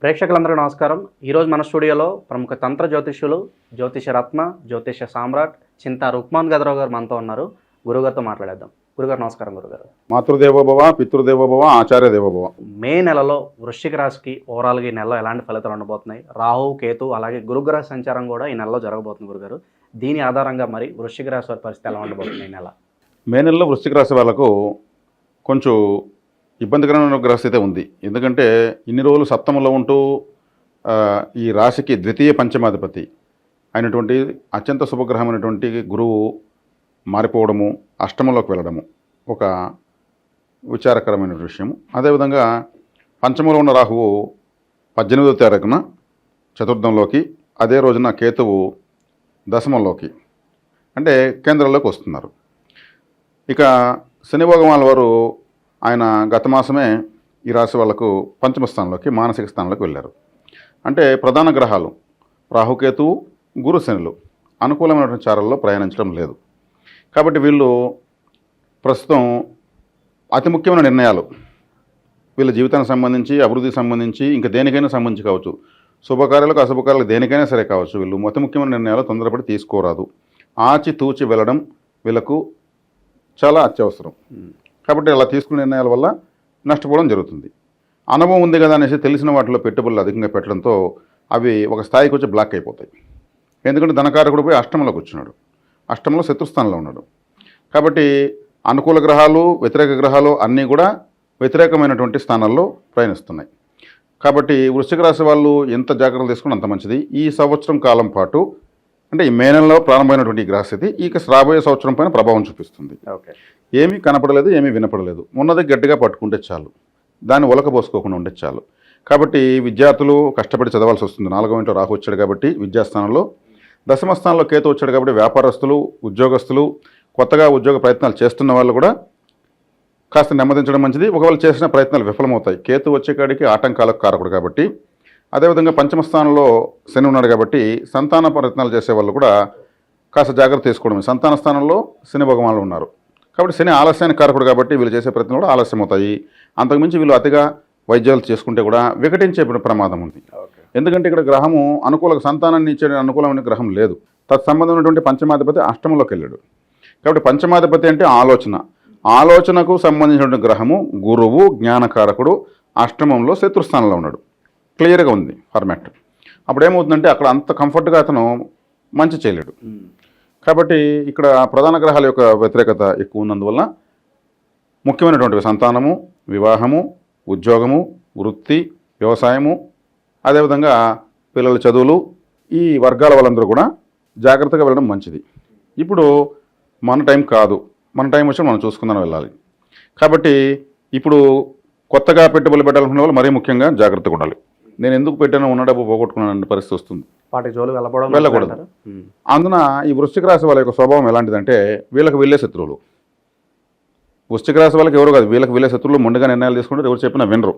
ప్రేక్షకులందరికీ నమస్కారం. ఈరోజు మన స్టూడియోలో ప్రముఖ తంత్ర జ్యోతిష్యులు, జ్యోతిష రత్న, జ్యోతిష సామ్రాట్ చింతా రుక్మాన్ గదరావు గారు మనతో ఉన్నారు. గురుగారితో మాట్లాడేద్దాం. గురుగారు నమస్కారం. గురుగారు, మాతృదేవోభవ, పితృదేవోభవ, ఆచార్య దేవోభవ. మే నెలలో వృశ్చిక రాశికి ఓవరాల్గా ఈ నెలలో ఎలాంటి ఫలితాలు ఉండబోతున్నాయి? రాహు, కేతు అలాగే గురుగ్రహ సంచారం కూడా ఈ నెలలో జరగబోతుంది. గురుగారు, దీని ఆధారంగా మరి వృశ్చిక రాశి వారి పరిస్థితి ఎలా ఉండబోతుంది ఈ నెల? మే నెలలో వృశ్చిక రాశి వాళ్ళకు కొంచెం ఇబ్బందికరమైన గ్రహస్థితి ఉంది. ఎందుకంటే ఇన్ని రోజులు సప్తమంలో ఉంటూ ఈ రాశికి ద్వితీయ పంచమాధిపతి అయినటువంటి అత్యంత శుభగ్రహమైనటువంటి గురువు మారిపోవడము, అష్టమంలోకి వెళ్ళడము ఒక విచారకరమైన విషయం. అదేవిధంగా పంచమంలో ఉన్న రాహువు 18వ తారీఖున చతుర్థంలోకి, అదే రోజున కేతువు దశమంలోకి అంటే కేంద్రంలోకి వస్తున్నారు. ఇక శని భగవానుల వారు ఆయన గత మాసమే ఈ రాశి వాళ్లకు పంచమ స్థానంలోకి, మానసిక స్థానంలోకి వెళ్ళారు. అంటే ప్రధాన గ్రహాలు రాహుకేతువు, గురు, శనులు అనుకూలమైనటువంటి చారాల్లో ప్రయాణించడం లేదు. కాబట్టి వీళ్ళు ప్రస్తుతం అతి ముఖ్యమైన నిర్ణయాలు వీళ్ళ జీవితానికి సంబంధించి, అభివృద్ధికి సంబంధించి, ఇంకా దేనికైనా సంబంధించి కావచ్చు, శుభకార్యాలకు అశుభకార్యాలకు దేనికైనా సరే కావచ్చు, వీళ్ళు అతి ముఖ్యమైన నిర్ణయాలు తొందరపడి తీసుకోరాదు. ఆచి తూచి వెళ్ళడం వీళ్ళకు చాలా అత్యవసరం. కాబట్టి అలా తీసుకునే నిర్ణయాల వల్ల నష్టపోవడం జరుగుతుంది. అనుభవం ఉంది కదా అనేసి తెలిసిన వాటిలో పెట్టుబడులు అధికంగా పెట్టడంతో అవి ఒక స్థాయికి వచ్చి బ్లాక్ అయిపోతాయి. ఎందుకంటే ధనకారకుడు పోయి అష్టమంలోకి వచ్చినాడు, అష్టమంలో శత్రుస్థానంలో ఉన్నాడు. కాబట్టి అనుకూల గ్రహాలు, వ్యతిరేక గ్రహాలు అన్నీ కూడా వ్యతిరేకమైనటువంటి స్థానాల్లో ప్రయాణిస్తున్నాయి. కాబట్టి వృశ్చిక రాశి వాళ్ళు ఎంత జాగ్రత్తలు తీసుకుని అంత మంచిది. ఈ సంవత్సరం కాలం పాటు అంటే ఈ మే నెలలో ప్రారంభమైనటువంటి ఈ గ్రహస్థితి ఇక రాబోయే సంవత్సరం పైన ప్రభావం చూపిస్తుంది. ఓకే, ఏమీ కనపడలేదు, ఏమీ వినపడలేదు, ఉన్నది గట్టిగా పట్టుకుంటే చాలు, దాన్ని ఒలకబోసుకోకుండా ఉంటే చాలు. కాబట్టి విద్యార్థులు కష్టపడి చదవాల్సి వస్తుంది. 4వ ఇంట్లో రాహు వచ్చాడు కాబట్టి విద్యాస్థానంలో, దశమ స్థానంలో కేతు వచ్చాడు కాబట్టి వ్యాపారస్తులు, ఉద్యోగస్తులు, కొత్తగా ఉద్యోగ ప్రయత్నాలు చేస్తున్న వాళ్ళు కూడా కాస్త నెమ్మదించడం మంచిది. ఒకవేళ చేసిన ప్రయత్నాలు విఫలమవుతాయి. కేతు వచ్చే కాడికి ఆటంకాలకు కారకుడు కాబట్టి. అదేవిధంగా పంచమ స్థానంలో శని ఉన్నాడు కాబట్టి సంతాన ప్రయత్నాలు చేసేవాళ్ళు కూడా కాస్త జాగ్రత్త తీసుకోవడమే. సంతాన స్థానంలో శని భగవానులు ఉన్నారు కాబట్టి శని ఆలస్యానికి కారకుడు కాబట్టి వీళ్ళు చేసే ప్రయత్నాలు కూడా ఆలస్యం అవుతాయి. అంతకుమించి వీళ్ళు అతిగా వైద్యాలు చేసుకుంటే కూడా వికటించే ప్రమాదం ఉంది. ఎందుకంటే ఇక్కడ గ్రహము సంతానాన్ని ఇచ్చే అనుకూలమైన గ్రహం లేదు. తత్సంబంధమైనటువంటి పంచమాధిపతి అష్టమంలోకి వెళ్ళాడు. కాబట్టి పంచమాధిపతి అంటే ఆలోచనకు సంబంధించినటువంటి గ్రహము గురువు, జ్ఞానకారకుడు అష్టమంలో శత్రుస్థానంలో ఉన్నాడు. క్లియర్గా ఉంది ఫార్మాట్. అప్పుడు ఏమవుతుందంటే అక్కడ అంత కంఫర్ట్గా అతను మంచి చేయలేడు. కాబట్టి ఇక్కడ ప్రధాన గ్రహాల యొక్క వ్యతిరేకత ఎక్కువ ఉన్నందువల్ల ముఖ్యమైనటువంటి సంతానము, వివాహము, ఉద్యోగము, వృత్తి, వ్యవసాయము, అదేవిధంగా పిల్లల చదువులు, ఈ వర్గాల వాళ్ళందరూ కూడా జాగ్రత్తగా వెళ్ళడం మంచిది. ఇప్పుడు మన టైం కాదు, మన టైం వచ్చి మనం చూసుకుందాం వెళ్ళాలి. కాబట్టి ఇప్పుడు కొత్తగా పెట్టుబడులు పెట్టాలనుకునే వాళ్ళు మరీ ముఖ్యంగా జాగ్రత్తగా ఉండాలి. నేను ఎందుకు పెట్టానో ఉన్న డబ్బు పోగొట్టుకున్నాను పరిస్థితి వస్తుంది, వాటి జోలు వెళ్ళకూడదు. అందున ఈ వృశ్చిక రాశి వాళ్ళ యొక్క స్వభావం ఎలాంటిదంటే వీళ్ళకి వీళ్ళే శత్రువులు. వృశ్చిక రాశి వాళ్ళకి ఎవరు కాదు, వీళ్ళకి వీళ్ళే శత్రువులు. ముందుగా నిర్ణయాలు తీసుకుంటే ఎవరు చెప్పినా వినరు.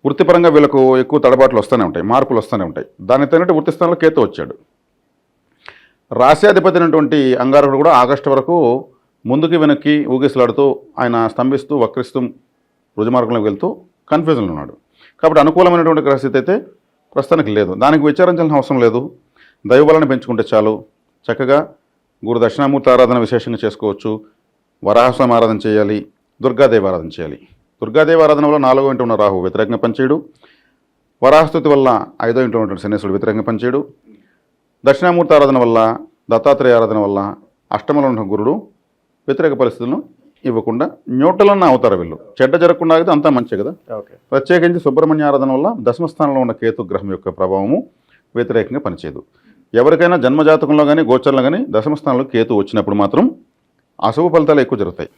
వృత్తిపరంగా వీళ్ళకు ఎక్కువ తడబాట్లు వస్తూనే ఉంటాయి, మార్పులు వస్తూనే ఉంటాయి. దానికి తగినట్టు వృత్తి స్థానంలో కేతు వచ్చాడు. రాశ్యాధిపతి అయినటువంటి అంగారకుడు కూడా ఆగస్టు వరకు ముందుకి వెనక్కి ఊగిసలాడుతూ ఆయన స్తంభిస్తూ, వక్రిస్తూ, రుజుమార్గంలోకి వెళ్తూ కన్ఫ్యూజన్లో ఉన్నాడు. కాబట్టి అనుకూలమైనటువంటి గ్రహస్థితి అయితే ప్రస్తుతానికి లేదు. దానికి విచారించాల్సిన అవసరం లేదు. దైవబలాన్ని పెంచుకుంటే చాలు. చక్కగా గురు దక్షిణామూర్తి ఆరాధన విశేషంగా చేసుకోవచ్చు. వరాహస్వామి ఆరాధన చేయాలి, దుర్గాదేవి ఆరాధన చేయాలి. దుర్గాదేవి ఆరాధన వల్ల 4వ ఇంట్లో ఉన్న రాహు వ్యతిరేకంగా పనిచేయడు. వరాహస్తుతి వల్ల 5వ ఇంట్లో ఉన్నటువంటి శనేశ్వరుడు వ్యతిరేకంగా పనిచేయడు. దక్షిణామూర్తి ఆరాధన వల్ల, దత్తాత్రేయ ఆరాధన వల్ల అష్టమంలో ఉన్న గురుడు వ్యతిరేక పరిస్థితులను ఇవ్వకుండా న్యూట్రల్ అవుతారు. వీళ్ళు చెడ్డ జరగకుండా అయితే అంతా మంచి కదా. ప్రత్యేకించి సుబ్రహ్మణ్య ఆరాధన వల్ల దశమస్థానంలో ఉన్న కేతు గ్రహం యొక్క ప్రభావము వ్యతిరేకంగా పనిచేయదు. ఎవరికైనా జన్మజాతకంలో కానీ గోచరంలో కానీ దశమస్థానంలో కేతు వచ్చినప్పుడు మాత్రం అశుభ ఫలితాలు ఎక్కువ జరుగుతాయి.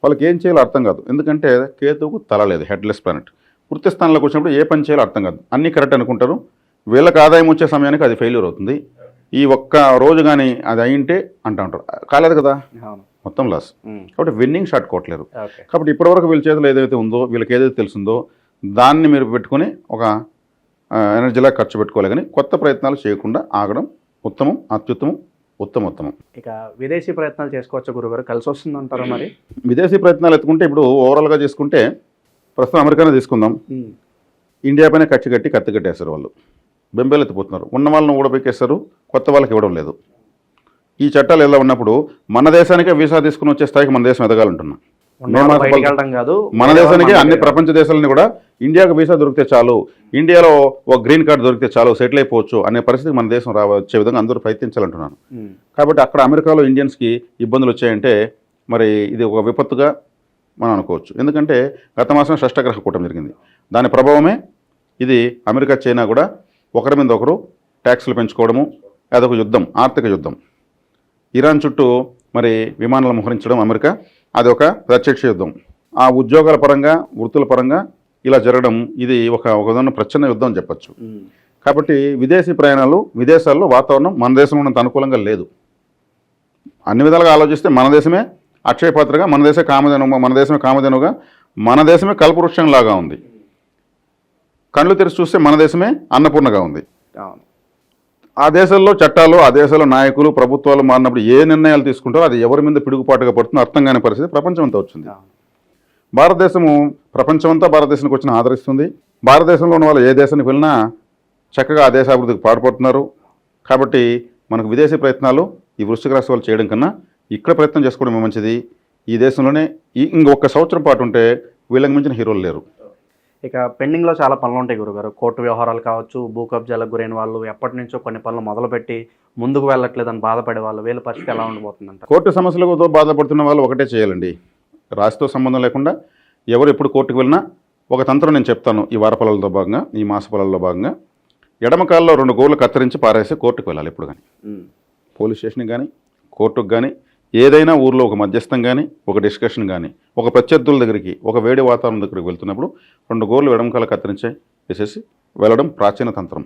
వాళ్ళకి ఏం చేయాలో అర్థం కాదు. ఎందుకంటే కేతువుకు తల లేదు, హెడ్లెస్ ప్లానెట్. వృత్తి స్థానంలోకి వచ్చినప్పుడు ఏ పని చేయాలో అర్థం కాదు. అన్నీ కరెక్ట్ అనుకుంటారు. వీళ్ళకి ఆదాయం వచ్చే సమయానికి అది ఫెయిల్యూర్ అవుతుంది. ఈ ఒక్క రోజు కానీ అది అయింటే అంటూ ఉంటారు, కాలేదు కదా, మొత్తం లాస్. కాబట్టి విన్నింగ్ షాట్ కొట్టలేరు. కాబట్టి ఇప్పటివరకు వీళ్ళ చేతిలో ఏదైతే ఉందో, వీళ్ళకి ఏదైతే తెలుసుందో దాన్ని మీరు పెట్టుకుని ఒక ఎనర్జీలా ఖర్చు పెట్టుకోవాలి. కానీ కొత్త ప్రయత్నాలు చేయకుండా ఆగడం ఉత్తమం, అత్యుత్తమం, ఉత్తమోత్తమం. ఇక విదేశీ ప్రయత్నాలు చేసుకోవచ్చు గురుగారు, కలిసి వస్తుంది అంటారా? మరి విదేశీ ప్రయత్నాలు ఎత్తుకుంటే ఇప్పుడు ఓవరాల్గా చేసుకుంటే ప్రస్తుతం అమెరికానే తీసుకుందాం. ఇండియా పైన కచ్చి కట్టి కత్తి కట్టేస్తారు వాళ్ళు, బెంబేలెత్తిపోతున్నారు. ఉన్న వాళ్ళని ఊడబెక్కేస్తారు, కొత్త వాళ్ళకి ఇవ్వడం లేదు. ఈ చట్టాలు ఎలా ఉన్నప్పుడు మన దేశానికే వీసా తీసుకుని వచ్చే స్థాయికి మన దేశం ఎదగాలంటున్నాం. ఉన్నవాళ్ళు బయటికి వెళ్ళడం కాదు, మన దేశానికి అన్ని ప్రపంచ దేశాలని కూడా ఇండియాకు వీసా దొరికితే చాలు, ఇండియాలో ఒక గ్రీన్ కార్డు దొరికితే చాలు, సెటిల్ అయిపోవచ్చు అనే పరిస్థితికి మన దేశం వచ్చే విధంగా అందరూ ప్రయత్నించాలంటున్నాను. కాబట్టి అక్కడ అమెరికాలో ఇండియన్స్కి ఇబ్బందులు వచ్చాయంటే మరి ఇది ఒక విపత్తుగా మనం అనుకోవచ్చు. ఎందుకంటే గత మాసం షష్టగ్రహ కూటమి జరిగింది, దాని ప్రభావమే ఇది. అమెరికా చైనా కూడా ఒకరి మీద ఒకరు ట్యాక్సులు పెంచుకోవడము, అదొక యుద్ధం, ఆర్థిక యుద్ధం. ఇరాన్ చుట్టూ మరి విమానాలు మోహరించడం అమెరికా, అది ఒక ప్రత్యక్ష యుద్ధం. ఆ ఉద్యోగాల పరంగా, వృత్తుల పరంగా ఇలా జరగడం ఇది ఒక విధమైన ప్రచ్ఛన్న యుద్ధం అని చెప్పచ్చు. కాబట్టి విదేశీ ప్రయాణాలు, విదేశాల్లో వాతావరణం మన దేశంలో ఉన్నంత అనుకూలంగా లేదు. అన్ని విధాలుగా ఆలోచిస్తే మన దేశమే అక్షయపాత్రగా, మన దేశమే కామధేనుగా, మన దేశమే కల్పవృక్షంలాగా ఉంది. కళ్ళు తెరిచి చూస్తే మన దేశమే అన్నపూర్ణగా ఉంది. ఆ దేశాల్లో చట్టాలు, ఆ దేశాల్లో నాయకులు, ప్రభుత్వాలు మారినప్పుడు ఏ నిర్ణయాలు తీసుకుంటారో అది ఎవరి మీద పిడుగుపాటుగా పడుతుందో అర్థం కాని పరిస్థితి ప్రపంచం అంతా వచ్చింది. భారతదేశము ప్రపంచమంతా భారతదేశానికి వచ్చిన ఆదరిస్తుంది. భారతదేశంలో ఉన్న వాళ్ళు ఏ దేశానికి వెళ్ళినా చక్కగా ఆ దేశ అభివృద్ధికి పాటుపడుతున్నారు. కాబట్టి మనకు విదేశీ ప్రయత్నాలు ఈ వృశ్చిక రాశి వాళ్ళు చేయడం కన్నా ఇక్కడ ప్రయత్నం చేసుకోవడం మంచిది. ఈ దేశంలోనే ఇంకొక సంవత్సరం పాటు ఉంటే వీళ్ళకి మించిన హీరోలు లేరు. ఇక పెండింగ్లో చాలా పనులు ఉంటాయి గురుగారు. కోర్టు వ్యవహారాలు కావచ్చు, భూ కబ్జాలకు గురైన వాళ్ళు, ఎప్పటి నుంచో కొన్ని పనులు మొదలుపెట్టి ముందుకు వెళ్ళట్లేదని బాధపడే వాళ్ళు, వీళ్ళ పరిస్థితి ఎలా ఉండబోతుందంట? కోర్టు సమస్యలతో బాధపడుతున్న వాళ్ళు ఒకటే చేయాలండి, రాశితో సంబంధం లేకుండా ఎవరు ఎప్పుడు కోర్టుకు వెళ్ళినా ఒక తంత్రం నేను చెప్తాను. ఈ వార పొలాలతో భాగంగా, ఈ మాస పొలాల్లో భాగంగా ఎడమ కాల్లో 2 గోర్లు కత్తిరించి పారేసి కోర్టుకు వెళ్ళాలి. ఎప్పుడు కానీ పోలీస్ స్టేషన్కి కానీ, కోర్టుకు కానీ, ఏదైనా ఊర్లో ఒక మధ్యస్థం కానీ, ఒక డిస్కషన్ కానీ, ఒక ప్రత్యర్థుల దగ్గరికి, ఒక వేడి వాతావరణం దగ్గరికి వెళ్తున్నప్పుడు 2 గోర్లు ఎడమకాల కత్తిరించే వేసేసి వెళ్ళడం ప్రాచీన తంత్రం.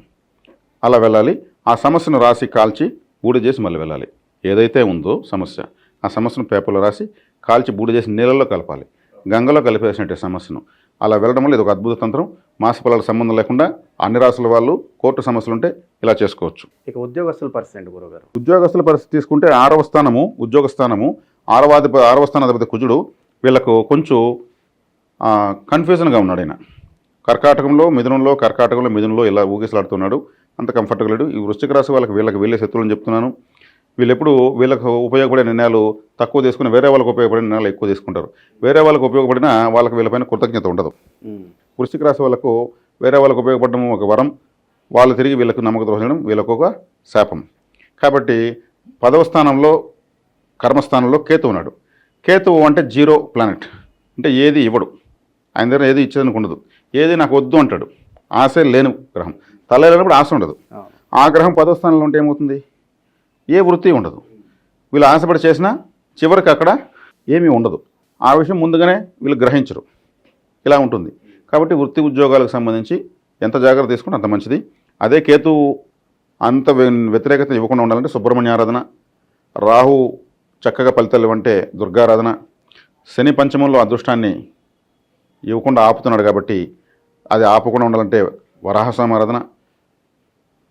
అలా వెళ్ళాలి. ఆ సమస్యను రాసి కాల్చి బూడి చేసి మళ్ళీ వెళ్ళాలి. ఏదైతే ఉందో సమస్య, ఆ సమస్యను పేపర్లో రాసి కాల్చి బూడి చేసి నీళ్ళల్లో కలపాలి. గంగలో కలిపేసినట్టే సమస్యను. అలా వెళ్ళడం వల్ల ఇది ఒక అద్భుత తంత్రం. మాస పొలాలకు సంబంధం లేకుండా అన్ని రాసుల వాళ్ళు కోర్టు సమస్యలు ఉంటే ఇలా చేసుకోవచ్చు. ఇక ఉద్యోగస్తుల పరిస్థితి ఏంటి గురుగారు? ఉద్యోగస్తుల పరిస్థితి తీసుకుంటే 6వ స్థానము ఉద్యోగ స్థానము, 6వ స్థానాధిపతి కుజుడు వీళ్ళకు కొంచెం కన్ఫ్యూజన్గా ఉన్నాడు. ఆయన కర్కాటకంలో మిథునంలో ఇలా ఊగిసలాడుతున్నాడు. అంత కంఫర్ట్గా లేడు. ఈ వృశ్చిక రాశి వీళ్ళకి వెళ్ళే శత్రువులని చెప్తున్నాను. వీళ్ళెప్పుడు వీళ్ళకు ఉపయోగపడే నిర్ణయాలు తక్కువ తీసుకుని వేరే వాళ్ళకు ఉపయోగపడే నిర్ణయాలు ఎక్కువ తీసుకుంటారు. వేరే వాళ్ళకు ఉపయోగపడినా వాళ్ళకి వీళ్ళపైన కృతజ్ఞత ఉండదు. వృశ్చిక రాశి వాళ్ళకు వేరే వాళ్ళకు ఉపయోగపడడం ఒక వరం, వాళ్ళు తిరిగి వీళ్ళకు నమ్మక ద్రోహం చేయడం వీళ్ళకు ఒక శాపం. కాబట్టి 10వ స్థానంలో కర్మస్థానంలో కేతు ఉన్నాడు. కేతువు అంటే 0 ప్లానెట్, అంటే ఏది ఇవ్వడు, ఆయన దగ్గర ఏది ఇచ్చేదానికి ఉండదు, ఏది నాకు వద్దు అంటాడు. ఆశ లేని గ్రహం, తల లేనప్పుడు ఆశ ఉండదు. ఆ గ్రహం 10వ స్థానంలో ఉంటే ఏమవుతుంది? ఏ వృత్తి ఉండదు. వీళ్ళు ఆశపడి చేసినా చివరికి అక్కడ ఏమీ ఉండదు. ఆ విషయం ముందుగానే వీళ్ళు గ్రహించరు. ఇలా ఉంటుంది. కాబట్టి వృత్తి ఉద్యోగాలకు సంబంధించి ఎంత జాగ్రత్త తీసుకుంటే అంత మంచిది. అదే కేతు అంత వ్యతిరేకత ఇవ్వకుండా ఉండాలంటే సుబ్రహ్మణ్య ఆరాధన, రాహు చక్కగా ఫలితాలు ఇవ్వంటే దుర్గారాధన, శని పంచమంలో అదృష్టాన్ని ఇవ్వకుండా ఆపుతున్నాడు కాబట్టి అది ఆపకుండా ఉండాలంటే వరాహస్వామి ఆరాధన,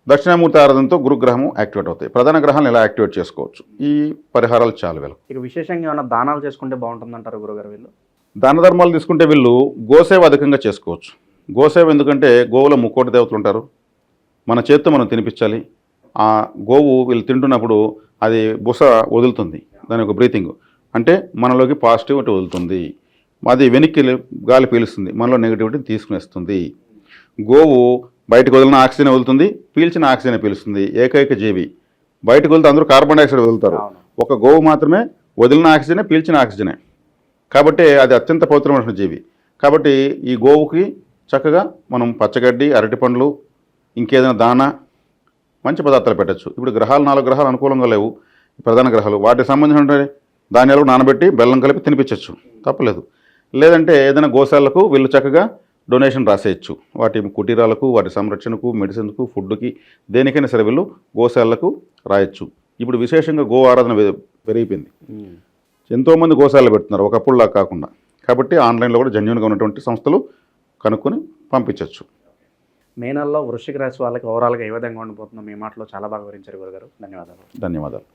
దక్షిణామూర్తి ఆరాధనతో గురుగ్రహము యాక్టివేట్ అవుతాయి. ప్రధాన గ్రహాలను ఇలా యాక్టివేట్ చేసుకోవచ్చు. ఈ పరిహారాలు చాలు వీళ్ళు. ఇక విశేషంగా ఏమైనా దానాలు చేసుకుంటే బాగుంటుందంటారు గురుగారు? వీళ్ళు దాన ధర్మాలు తీసుకుంటే వీళ్ళు గోసేవ అధికంగా చేసుకోవచ్చు. గోసేవ ఎందుకంటే గోవులో 3 కోటి దేవతలు ఉంటారు. మన చేత్తో మనం తినిపించాలి. ఆ గోవు వీళ్ళు తింటున్నప్పుడు అది బుస వదులుతుంది, దాని ఒక బ్రీతింగ్ అంటే మనలోకి పాజిటివిటీ వదులుతుంది. అది వెనక్కి గాలి పీలుస్తుంది, మనలో నెగిటివిటీని తీసుకునేస్తుంది. గోవు బయటకు వదిలిన ఆక్సిజన్ వదులుతుంది, పీల్చిన ఆక్సిజన్ పీలుస్తుంది. ఏకైక జీవి. బయటకు వదిలితే అందరూ కార్బన్ డైఆక్సైడ్ వదులుతారు, ఒక గోవు మాత్రమే వదిలిన ఆక్సిజనే పీల్చిన ఆక్సిజనే. కాబట్టి అది అత్యంత పవిత్రమైన జీవి. కాబట్టి ఈ గోవుకి చక్కగా మనం పచ్చగడ్డి, అరటిపండ్లు, ఇంకేదైనా దాన, మంచి పదార్థాలు పెట్టచ్చు. ఇప్పుడు గ్రహాలు 4 గ్రహాలు అనుకూలంగా లేవు, ప్రధాన గ్రహాలు, వాటికి సంబంధించిన ధాన్యాలు నానబెట్టి బెల్లం కలిపి తినిపించవచ్చు, తప్పలేదు. లేదంటే ఏదైనా గోశాలకు వీళ్ళు చక్కగా డొనేషన్ రాసేయచ్చు. వాటి కుటీరాలకు, వాటి సంరక్షణకు, మెడిసిన్కు, ఫుడ్కి, దేనికైనా సరే వీళ్ళు గోశాలకు రాయొచ్చు. ఇప్పుడు విశేషంగా గో ఆరాధన పెరిగిపోయింది. ఎంతోమంది గోశాలలు పెడుతున్నారు ఒకప్పుడులా కాకుండా. కాబట్టి ఆన్లైన్లో కూడా జెన్యూన్గా ఉన్నటువంటి సంస్థలు కనుక్కొని పంపించవచ్చు. మే నెలలో వృశ్చిక రాశి వాళ్ళకి ఓవరాల్గా ఏ విధంగా ఉండిపోతుందో మీ మాటలో చాలా బాగా వివరించారు గురుగారు. ధన్యవాదాలు.